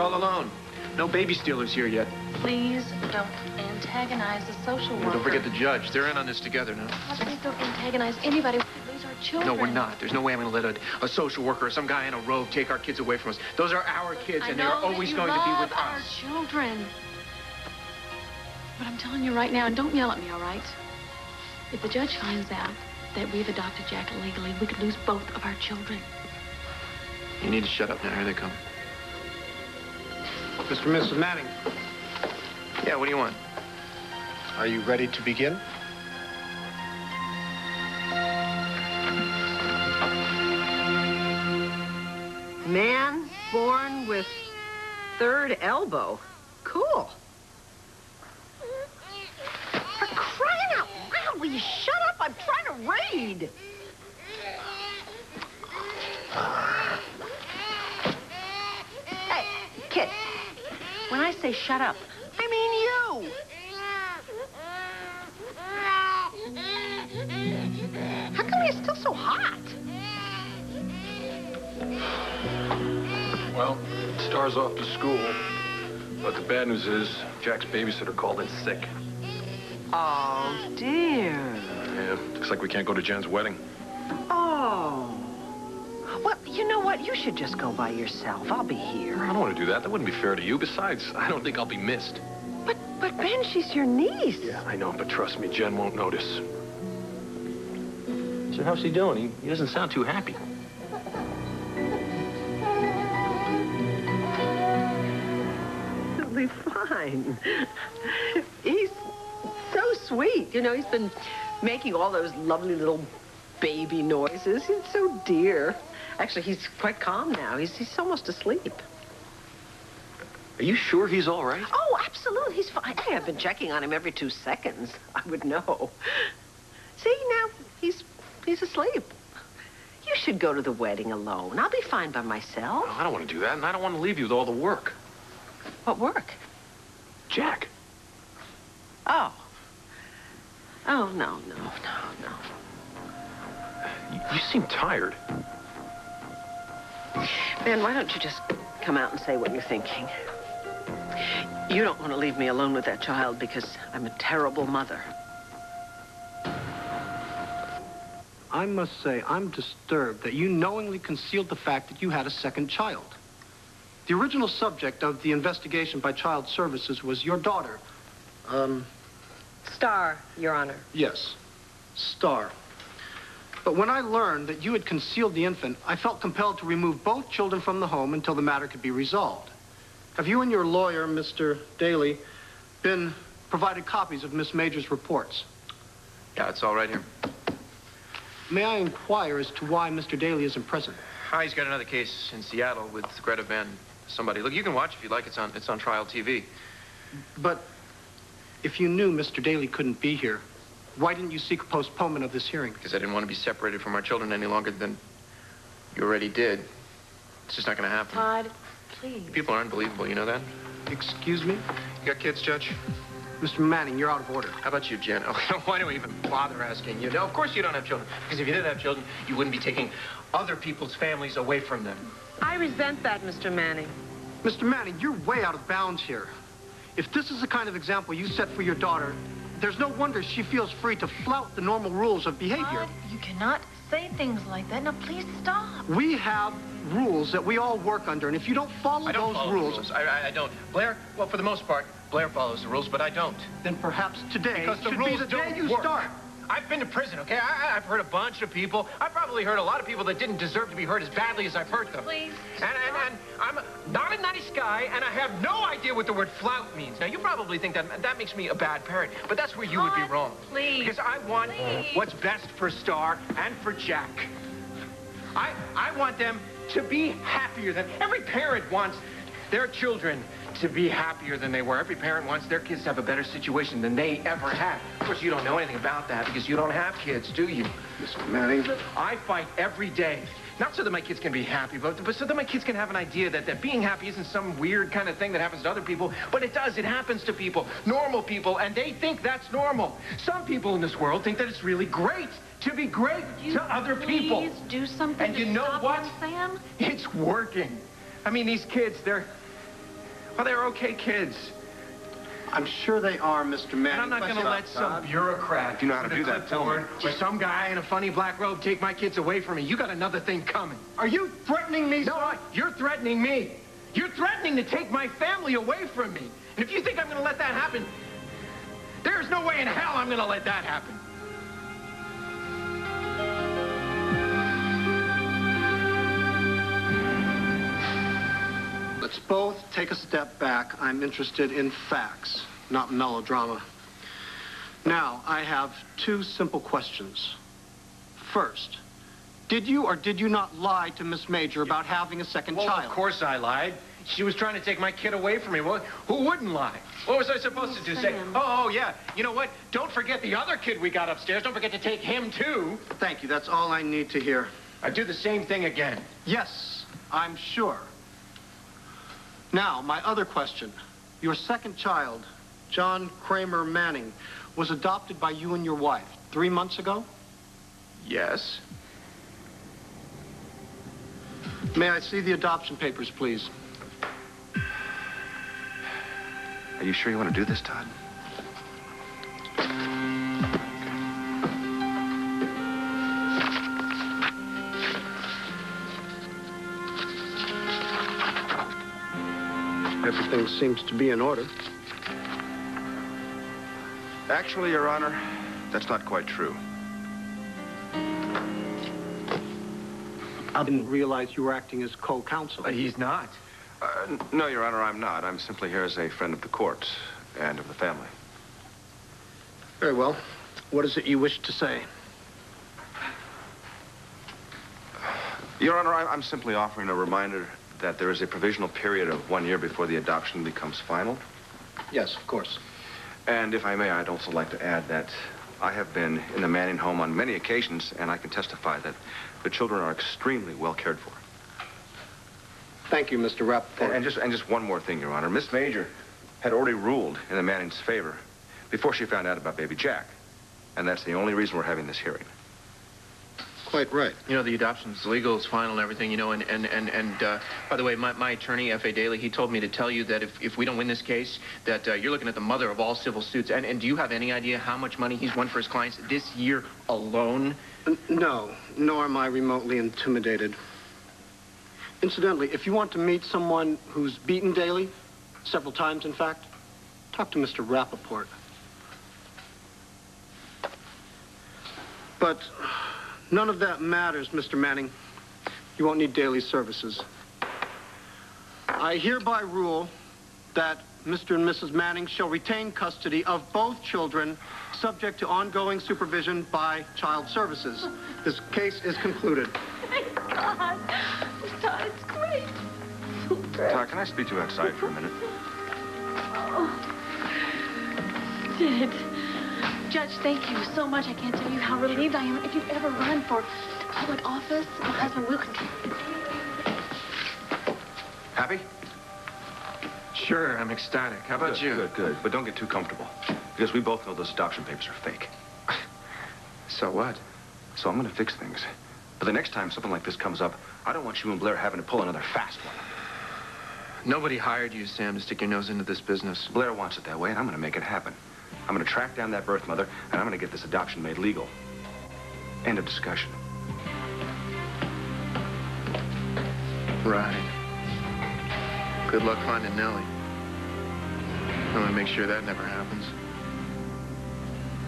all alone. No baby stealers here yet. Please don't antagonize the social worker. Don't forget the judge. They're in on this together now. Please don't antagonize anybody. We could lose our children. No, we're not. There's no way I'm going to let a social worker or some guy in a robe take our kids away from us. Those are our kids, and they're always going to be with us. Our children. But I'm telling you right now, and don't yell at me, all right? If the judge finds out that we've adopted Jack illegally, we could lose both of our children. You need to shut up now. Here they come. Mr. and Mrs. Manning. Yeah, what do you want? Are you ready to begin? Man born with third elbow. Cool. For crying out loud, will you shut up? I'm trying to read. Hey, kid, when I say shut up, I mean you. How come you're still so hot? Well, Star's off to school, but the bad news is Jack's babysitter called in sick. Oh, dear. Yeah, looks like we can't go to Jen's wedding. Oh. Well, you know what? You should just go by yourself. I'll be here. I don't want to do that. That wouldn't be fair to you. Besides, I don't think I'll be missed. But Ben, she's your niece. Yeah, I know, but trust me, Jen won't notice. So how's he doing? He doesn't sound too happy. He'll be fine. He's so sweet. You know, he's been making all those lovely little baby noises. He's so dear. Actually, he's quite calm now. He's almost asleep. Are you sure he's all right? Oh, absolutely. He's fine. Hey, I've been checking on him every 2 seconds. I would know. See, now he's asleep. You should go to the wedding alone. I'll be fine by myself. No, I don't want to do that, and I don't want to leave you with all the work. What work? Jack. Oh. Oh, no. You seem tired. Ben, why don't you just come out and say what you're thinking? You don't want to leave me alone with that child because I'm a terrible mother. I must say, I'm disturbed that you knowingly concealed the fact that you had a second child. The original subject of the investigation by Child Services was your daughter. Star, Your Honor. Yes, Star. But when I learned that you had concealed the infant, I felt compelled to remove both children from the home until the matter could be resolved. Have you and your lawyer, Mr. Daly, been provided copies of Miss Major's reports? Yeah, it's all right here. May I inquire as to why Mr. Daly isn't present? He's got another case in Seattle with Greta Van somebody. Look, you can watch if you like. It's on trial TV. But if you knew Mr. Daly couldn't be here, why didn't you seek a postponement of this hearing? Because I didn't want to be separated from our children any longer than you already did. It's just not going to happen. Todd, please. People are unbelievable, you know that? Excuse me? You got kids, Judge? Mr. Manning, you're out of order. How about you, Jen? Oh, why do we even bother asking you? No, of course you don't have children. Because if you did have children, you wouldn't be taking other people's families away from them. I resent that, Mr. Manning. Mr. Manning, you're way out of bounds here. If this is the kind of example you set for your daughter, there's no wonder she feels free to flout the normal rules of behavior. Todd, you cannot say things like that. Now, please stop. We have rules that we all work under, and if you don't follow those rules... I don't. Blair, well, for the most part, Blair follows the rules, but I don't. Then perhaps today Because the should rules be the day don't you work. start. I've been to prison, okay? I've heard a bunch of people. I've probably heard a lot of people that didn't deserve to be hurt as badly as I've hurt them. Please. And I'm not a nice guy, and I have no idea what the word flout means. Now, you probably think that makes me a bad parent, but that's where you would be wrong. Please. Because I want what's best for Star and for Jack. I want them to be happier than... Every parent wants their children to be happier than they were. Every parent wants their kids to have a better situation than they ever had. Of course, you don't know anything about that because you don't have kids, do you? Mr. Manning. I fight every day. Not so that my kids can be happy, but so that my kids can have an idea that being happy isn't some weird kind of thing that happens to other people, but it does. It happens to people, normal people, and they think that's normal. Some people in this world think that it's really great to be great to other people. Please do something. And you know what? Sam? It's working. I mean, these kids, they're Well, they're okay kids. I'm sure they are, Mr. Manning. And I'm not going to let some bureaucrat If you know how to do that, tell me. or some guy in a funny black robe take my kids away from me. You got another thing coming. Are you threatening me, No, sir? you're threatening me. You're threatening to take my family away from me. And if you think I'm going to let that happen, there's no way in hell I'm going to let that happen. Let's both take a step back. I'm interested in facts, not melodrama. Now, I have two simple questions. First, did you or did you not lie to Miss Major about having a second Well, child? of course I lied. She was trying to take my kid away from me. Well, who wouldn't lie? What was I supposed to do? Say, Sam. oh, yeah. You know what? Don't forget the other kid we got upstairs. Don't forget to take him, too. Thank you. That's all I need to hear. I'd do the same thing again. Yes, I'm sure. Now, my other question. Your second child, John Kramer Manning, was adopted by you and your wife 3 months ago? Yes. May I see the adoption papers, please? Are you sure you want to do this, Todd? Everything seems to be in order. Actually, Your Honor, that's not quite true. I didn't realize you were acting as co-counsel. He's not. No, Your Honor, I'm not. I'm simply here as a friend of the court and of the family. Very well. What is it you wish to say? Your Honor, I'm simply offering a reminder that there is a provisional period of 1 year before the adoption becomes final. Yes, of course. And if I may, I'd also like to add that I have been in the Manning home on many occasions, and I can testify that the children are extremely well cared for. Thank you, Mr. Rappaport. And just one more thing, Your Honor. Miss Major had already ruled in the Manning's favor before she found out about baby Jack. And that's the only reason we're having this hearing. Quite right. You know, the adoption's legal, it's final and everything, you know, and by the way, my attorney, F.A. Daly, he told me to tell you that if we don't win this case, that you're looking at the mother of all civil suits. And do you have any idea how much money he's won for his clients this year alone? No, nor am I remotely intimidated. Incidentally, if you want to meet someone who's beaten Daly, several times, in fact, talk to Mr. Rappaport. But none of that matters, Mr. Manning. You won't need Daly's services. I hereby rule that Mr. and Mrs. Manning shall retain custody of both children, subject to ongoing supervision by Child Services. This case is concluded. Thank God. Todd, it's great. So great. Todd, can I speak to you outside for a minute? Did. Judge, thank you so much. I can't tell you how relieved I am. If you've ever run for public office, my husband will. Happy? Sure, I'm ecstatic. How about you? Good, good. But don't get too comfortable. Because we both know those adoption papers are fake. So what? So I'm going to fix things. But the next time something like this comes up, I don't want you and Blair having to pull another fast one. Nobody hired you, Sam, to stick your nose into this business. Blair wants it that way, and I'm going to make it happen. I'm going to track down that birth mother, and I'm going to get this adoption made legal. End of discussion. Right. Good luck finding Nellie. I'm going to make sure that never happens.